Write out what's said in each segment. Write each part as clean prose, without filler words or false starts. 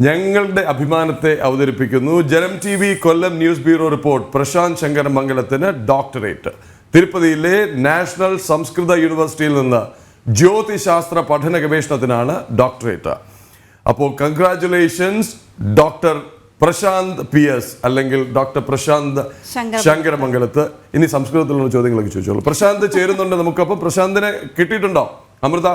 ഞങ്ങളുടെ അഭിമാനത്തെ അവതരിപ്പിക്കുന്നു. Janam TV Kollam news bureau report. Prashant ശങ്കരമംഗലത്തിന് ഡോക്ടറേറ്റ്. തിരുപ്പതിയിലെ നാഷണൽ സംസ്കൃത യൂണിവേഴ്സിറ്റിയിൽ നിന്ന് ജ്യോതിശാസ്ത്ര പഠന ഗവേഷണത്തിനാണ് ഡോക്ടറേറ്റ്. അപ്പോൾ കൺഗ്രാറ്റുലേഷൻസ് ഡോക്ടർ പ്രശാന്ത് PS അല്ലെങ്കിൽ ഡോക്ടർ പ്രശാന്ത് ശങ്കരമംഗലത്ത്. ഇനി സംസ്കൃതത്തിലുള്ള ചോദ്യങ്ങളൊക്കെ ചോദിച്ചോളൂ. പ്രശാന്ത് ചേരുന്നുണ്ട് നമുക്കപ്പം. പ്രശാന്തിനെ കിട്ടിയിട്ടുണ്ടോ അമൃത?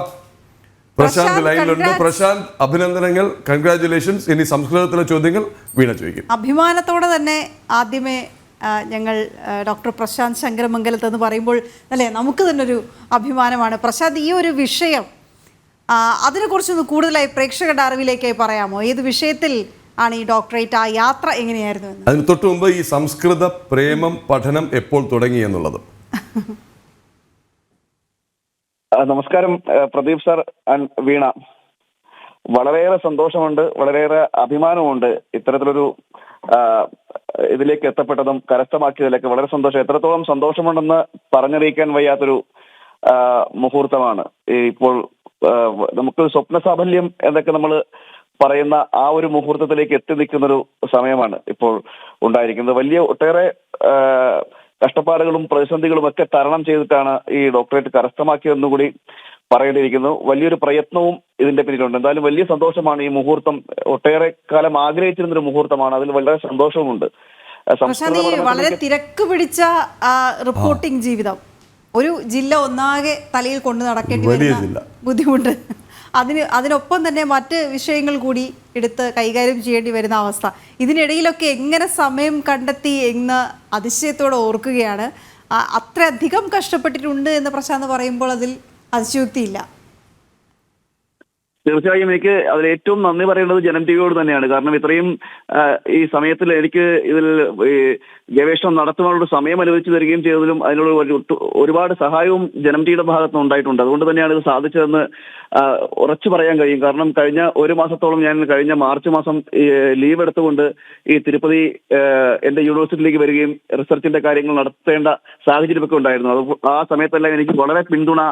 പ്രശാന്ത് ലൈനിലുണ്ട്. പ്രശാന്ത്, അഭിനന്ദനങ്ങൾ, കൺഗ്രാറ്റുലേഷൻസ്. ഇനി സംസ്കൃതത്തിലെ ചോദ്യങ്ങൾ വീണ ചോദിക്കും. അഭിമാനത്തോടെ തന്നെ ആദ്യമേ ഞങ്ങൾ ഡോക്ടർ പ്രശാന്ത് ശങ്കരമംഗലത്ത് എന്ന് പറയുമ്പോൾ അല്ലേ നമുക്ക് തന്നെ ഒരു അഭിമാനമാണ്. പ്രശാന്ത്, ഈ ഒരു വിഷയം അതിനെക്കുറിച്ചൊന്ന് കൂടുതലായി പ്രേക്ഷകരുടെ അറിവിലേക്കായി പറയാമോ? ഏത് വിഷയത്തിൽ ആണ് ഈ ഡോക്ടറേറ്റ്? ആ യാത്ര എങ്ങനെയായിരുന്നു എന്ന്. അതിന് തൊട്ട് മുമ്പ് ഈ സംസ്കൃത പ്രേമം പഠനം എപ്പോൾ തുടങ്ങി എന്നുള്ളത്. നമസ്കാരം പ്രദീപ് സാർ ആൻഡ് വീണ. വളരെയേറെ സന്തോഷമുണ്ട്, വളരെയേറെ അഭിമാനമുണ്ട് ഇത്തരത്തിലൊരു ഇതിലേക്ക് എത്തപ്പെട്ടതും കരസ്ഥമാക്കിയതിലേക്ക് വളരെ സന്തോഷം. എത്രത്തോളം സന്തോഷമുണ്ടെന്ന് പറഞ്ഞറിയിക്കാൻ വയ്യാത്തൊരു മുഹൂർത്തമാണ് ഇപ്പോൾ. നമുക്ക് സ്വപ്ന സാഫല്യം എന്നൊക്കെ നമ്മൾ പറയുന്ന ആ ഒരു മുഹൂർത്തത്തിലേക്ക് എത്തി നിൽക്കുന്നൊരു സമയമാണ് ഇപ്പോൾ ഉണ്ടായിരിക്കുന്നത്. വലിയ ഒട്ടേറെ കഷ്ടപ്പാടുകളും പ്രതിസന്ധികളും ഒക്കെ തരണം ചെയ്തിട്ടാണ് ഈ ഡോക്ടറേറ്റ് കരസ്ഥമാക്കിയതെന്ന് കൂടി പറയേണ്ടിയിരിക്കുന്നു. വലിയൊരു പ്രയത്നവും ഇതിന്റെ പിന്നിലുണ്ട്. എന്തായാലും വലിയ സന്തോഷമാണ് ഈ മുഹൂർത്തം. ഒട്ടേറെ കാലം ആഗ്രഹിച്ചിരുന്നൊരു മുഹൂർത്തമാണ്. അതിൽ വളരെ സന്തോഷവുമുണ്ട്. വളരെ തിരക്ക് പിടിച്ച റിപ്പോർട്ടിംഗ് ജീവിതം, ഒരു ജില്ല ഒന്നാകെ തലയിൽ കൊണ്ടു നടക്കേണ്ടി വരുന്ന ബുദ്ധിമുട്ട്, അതിനൊപ്പം തന്നെ മറ്റ് വിഷയങ്ങൾ കൂടി എടുത്ത് കൈകാര്യം ചെയ്യേണ്ടി വരുന്ന അവസ്ഥ, ഇതിനിടയിലൊക്കെ എങ്ങനെ സമയം കണ്ടെത്തി എന്ന് അതിശയത്തോടെ ഓർക്കുകയാണ്. അത്രയധികം കഷ്ടപ്പെട്ടിട്ടുണ്ട് എന്ന് പ്രശാന്ത് പറയുമ്പോൾ അതിൽ അതിശയോക്തിയില്ല. തീർച്ചയായും എനിക്ക് അതിൽ ഏറ്റവും നന്ദി പറയേണ്ടത് ജനം ടിവിയോട് തന്നെയാണ്. കാരണം ഇത്രയും ഈ സമയത്തിൽ എനിക്ക് ഇതിൽ ഗവേഷണം നടത്തുവാനുള്ള സമയം അനുവദിച്ചു തരികയും ചെയ്തതിലും അതിനുള്ള ഒരുപാട് സഹായവും ജനം ടിവിയുടെ ഭാഗത്തുനിന്ന് ഉണ്ടായിട്ടുണ്ട്. അതുകൊണ്ട് തന്നെയാണ് ഇത് സാധിച്ചതെന്ന് ഉറച്ചു പറയാൻ കഴിയും. കാരണം കഴിഞ്ഞ ഒരു മാസത്തോളം ഞാൻ കഴിഞ്ഞ മാർച്ച് മാസം ലീവ് എടുത്തുകൊണ്ട് ഈ തിരുപ്പതി എന്റെ യൂണിവേഴ്സിറ്റിയിലേക്ക് വരികയും റിസർച്ചിന്റെ കാര്യങ്ങൾ നടത്തേണ്ട സാഹചര്യമൊക്കെ ഉണ്ടായിരുന്നു. അത് ആ സമയത്തെല്ലാം എനിക്ക് വളരെ പിന്തുണ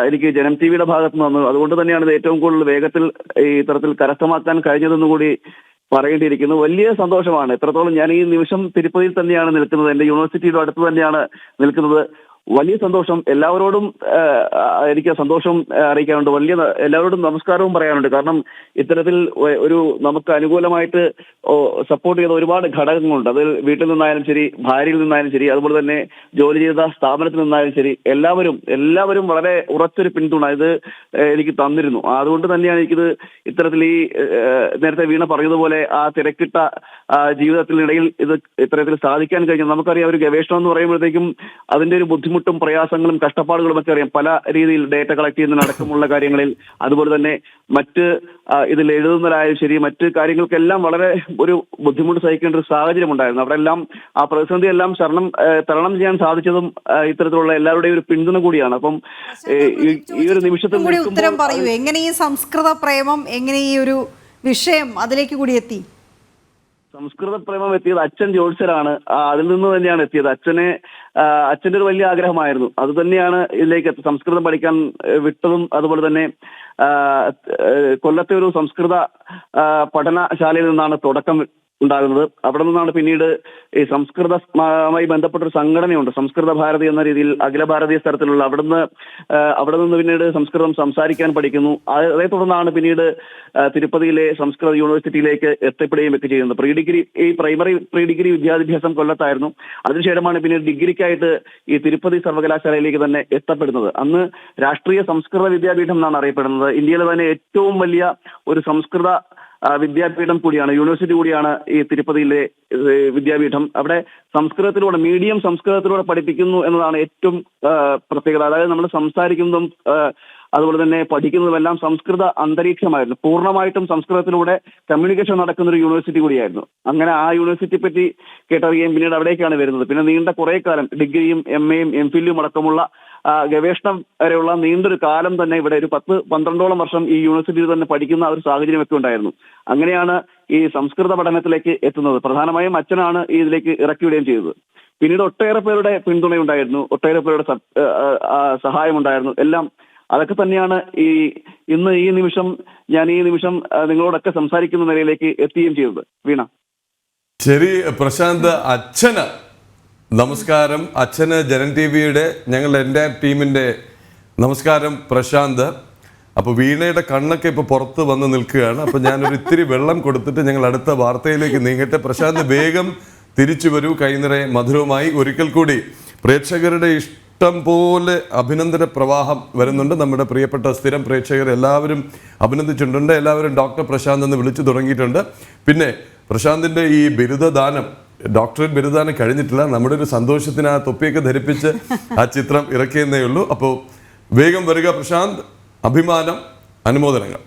എനിക്ക് ജനം ടിവിയുടെ ഭാഗത്ത് നിന്ന് വന്നു. അതുകൊണ്ട് തന്നെയാണ് ഇത് ഏറ്റവും കൂടുതൽ വേഗത്തിൽ ഈ തരത്തിൽ കരസ്ഥമാക്കാൻ കഴിഞ്ഞതെന്ന് കൂടി പറയേണ്ടിയിരിക്കുന്നു. വലിയ സന്തോഷമാണ്. എത്രത്തോളം ഞാൻ ഈ നിമിഷം തിരുപ്പതിയിൽ തന്നെയാണ് നിൽക്കുന്നത്, എന്റെ യൂണിവേഴ്സിറ്റിയുടെ അടുത്ത് തന്നെയാണ് നിൽക്കുന്നത്. വലിയ സന്തോഷം. എല്ലാവരോടും എനിക്ക് സന്തോഷം അറിയിക്കാനുണ്ട്. എല്ലാവരോടും നമസ്കാരവും പറയാനുണ്ട്. കാരണം ഇത്തരത്തിൽ ഒരു നമുക്ക് അനുകൂലമായിട്ട് സപ്പോർട്ട് ചെയ്ത ഒരുപാട് ഘടകങ്ങളുണ്ട്. അത് വീട്ടിൽ നിന്നായാലും ശരി, ഭാര്യയിൽ നിന്നായാലും ശരി, അതുപോലെ തന്നെ ജോലി ചെയ്ത സ്ഥാപനത്തിൽ നിന്നായാലും ശരി, എല്ലാവരും വളരെ ഉറച്ചൊരു പിന്തുണ ഇത് എനിക്ക് തന്നിരുന്നു. അതുകൊണ്ട് തന്നെയാണ് എനിക്കിത് ഇത്തരത്തിൽ ഈ നേരത്തെ വീണ പറഞ്ഞതുപോലെ ആ തിരക്കിട്ട ജീവിതത്തിനിടയിൽ ഇത് ഇത്തരത്തിൽ സാധിക്കാൻ കഴിഞ്ഞു. നമുക്കറിയാം, ഒരു ഗവേഷണം എന്ന് പറയുമ്പോഴത്തേക്കും അതിന്റെ ഒരു ബുദ്ധിമുട്ടും പ്രയാസങ്ങളും കഷ്ടപ്പാടുകളും ഒക്കെ അറിയാം. പല രീതിയിൽ ഡേറ്റ കളക്ട് ചെയ്യുന്നതിനടക്കമുള്ള കാര്യങ്ങളിൽ, അതുപോലെ തന്നെ മറ്റ് ഇതിൽ എഴുതുന്നതിലായാലും ശരി, മറ്റ് കാര്യങ്ങൾക്കെല്ലാം വളരെ ഒരു ബുദ്ധിമുട്ട് സഹിക്കേണ്ട ഒരു സാഹചര്യം ഉണ്ടായിരുന്നു. അവിടെ എല്ലാം ആ പ്രതിസന്ധി എല്ലാം തരണം ചെയ്യാൻ സാധിച്ചതും ഇത്തരത്തിലുള്ള എല്ലാവരുടെയും ഒരു പിന്തുണ കൂടിയാണ്. അപ്പം ഈ ഒരു നിമിഷത്തിൽ ഉത്തരം പറയൂ, എങ്ങനെ ഈ സംസ്കൃത പ്രേമം, എങ്ങനെ ഈ ഒരു വിഷയം അതിലേക്ക് കൂടി എത്തി? സംസ്കൃത പ്രേമം എത്തിയത് അച്ഛൻ ജ്യോത്സ്യരാണ്. അതിൽ നിന്ന് തന്നെയാണ് എത്തിയത്. അച്ഛൻ്റെ ഒരു വലിയ ആഗ്രഹമായിരുന്നു. അത് തന്നെയാണ് ഇതിലേക്ക് സംസ്കൃതം പഠിക്കാൻ വിട്ടതും. അതുപോലെ തന്നെ കൊല്ലത്തെ ഒരു സംസ്കൃത പഠനശാലയിൽ നിന്നാണ് തുടക്കം ഉണ്ടാകുന്നത്. അവിടെ നിന്നാണ് പിന്നീട് ഈ സംസ്കൃതമായി ബന്ധപ്പെട്ടൊരു സംഘടനയുണ്ട്, സംസ്കൃത ഭാരതി എന്ന രീതിയിൽ അഖില ഭാരതീയ തരത്തിലുള്ള. അവിടെ നിന്ന് പിന്നീട് സംസ്കൃതം സംസാരിക്കാൻ പഠിക്കുന്നു. അതേ തുടർന്നാണ് പിന്നീട് തിരുപ്പതിയിലെ സംസ്കൃത യൂണിവേഴ്സിറ്റിയിലേക്ക് എത്തപ്പെടുകയും ഒക്കെ ചെയ്യുന്നത്. ഈ പ്രീ ഡിഗ്രി വിദ്യാഭ്യാസം കൊല്ലത്തായിരുന്നു. അതിനുശേഷമാണ് പിന്നീട് ഡിഗ്രിക്കായിട്ട് ഈ തിരുപ്പതി സർവകലാശാലയിലേക്ക് തന്നെ എത്തപ്പെടുന്നത്. അന്ന് രാഷ്ട്രീയ സംസ്കൃത വിദ്യാപീഠം എന്നാണ് അറിയപ്പെടുന്നത്. ഇന്ത്യയിലെ തന്നെ ഏറ്റവും വലിയ ഒരു സംസ്കൃത വിദ്യാപീഠം കൂടിയാണ്, യൂണിവേഴ്സിറ്റി കൂടിയാണ് ഈ തിരുപ്പതിയിലെ വിദ്യാപീഠം. അവിടെ മീഡിയം സംസ്കൃതത്തിലൂടെ പഠിപ്പിക്കുന്നു എന്നതാണ് ഏറ്റവും പ്രത്യേകത. അതായത് നമ്മൾ സംസാരിക്കുന്നതും അതുപോലെ തന്നെ പഠിക്കുന്നതുമെല്ലാം സംസ്കൃത അന്തരീക്ഷമായിരുന്നു. പൂർണ്ണമായിട്ടും സംസ്കൃതത്തിലൂടെ കമ്മ്യൂണിക്കേഷൻ നടക്കുന്ന ഒരു യൂണിവേഴ്സിറ്റി കൂടിയായിരുന്നു. അങ്ങനെ ആ യൂണിവേഴ്സിറ്റിയെ പറ്റി കേട്ടറിയുകയും പിന്നീട് അവിടേക്കാണ് വരുന്നത്. പിന്നെ നീണ്ട കുറെ കാലം ഡിഗ്രിയും MA-യും MPhil-ഉം അടക്കമുള്ള ഗവേഷണം വരെയുള്ള നീണ്ടൊരു കാലം തന്നെ ഇവിടെ ഒരു 10-12 വർഷം ഈ യൂണിവേഴ്സിറ്റിയിൽ തന്നെ പഠിക്കുന്ന ഒരു സാഹചര്യമൊക്കെ ഉണ്ടായിരുന്നു. അങ്ങനെയാണ് ഈ സംസ്കൃത പഠനത്തിലേക്ക് എത്തുന്നത്. പ്രധാനമായും അച്ഛനാണ് ഈ ഇതിലേക്ക് ഇറക്കിവിടുകയും ചെയ്തത്. പിന്നീട് ഒട്ടേറെ പേരുടെ പിന്തുണയുണ്ടായിരുന്നു, ഒട്ടേറെ പേരുടെ സഹായമുണ്ടായിരുന്നു. എല്ലാം അതൊക്കെ തന്നെയാണ് ഇന്ന് ഈ നിമിഷം നിങ്ങളോടൊക്കെ സംസാരിക്കുന്ന നിലയിലേക്ക് എത്തുകയും ചെയ്തത്. വീണ. ശരി പ്രശാന്ത്, അച്ഛന് നമസ്കാരം. അച്ഛന് ജനം ടി വിയുടെ ഞങ്ങളുടെ എൻ്റെ ടീമിൻ്റെ നമസ്കാരം പ്രശാന്ത്. അപ്പോൾ വീണയുടെ കണ്ണൊക്കെ ഇപ്പോൾ പുറത്ത് വന്ന് നിൽക്കുകയാണ്. അപ്പോൾ ഞാനൊരു ഇത്തിരി വെള്ളം കൊടുത്തിട്ട് ഞങ്ങൾ അടുത്ത വാർത്തയിലേക്ക് നീങ്ങട്ടെ. പ്രശാന്ത് വേഗം തിരിച്ചു വരൂ, കൈനിറയെ മധുരവുമായി. ഒരിക്കൽ കൂടി പ്രേക്ഷകരുടെ ഇഷ്ടം പോലെ അഭിനന്ദന പ്രവാഹം വരുന്നുണ്ട്. നമ്മുടെ പ്രിയപ്പെട്ട സ്ഥിരം പ്രേക്ഷകർ എല്ലാവരും അഭിനന്ദിച്ചിട്ടുണ്ട്. എല്ലാവരും ഡോക്ടർ പ്രശാന്ത് എന്ന് വിളിച്ചു തുടങ്ങിയിട്ടുണ്ട്. പിന്നെ പ്രശാന്തിൻ്റെ ഈ ബിരുദദാനം, ഡോക്ടറേറ്റ് ബിരുദദാനം കഴിഞ്ഞിട്ടില്ല. നമ്മുടെ ഒരു സന്തോഷത്തിന് ആ തൊപ്പിയൊക്കെ ധരിപ്പിച്ച് ആ ചിത്രം ഇറക്കിയെന്നേ ഉള്ളൂ. അപ്പോൾ വേഗം വരിക പ്രശാന്ത്. അഭിമാനം, അനുമോദനങ്ങൾ.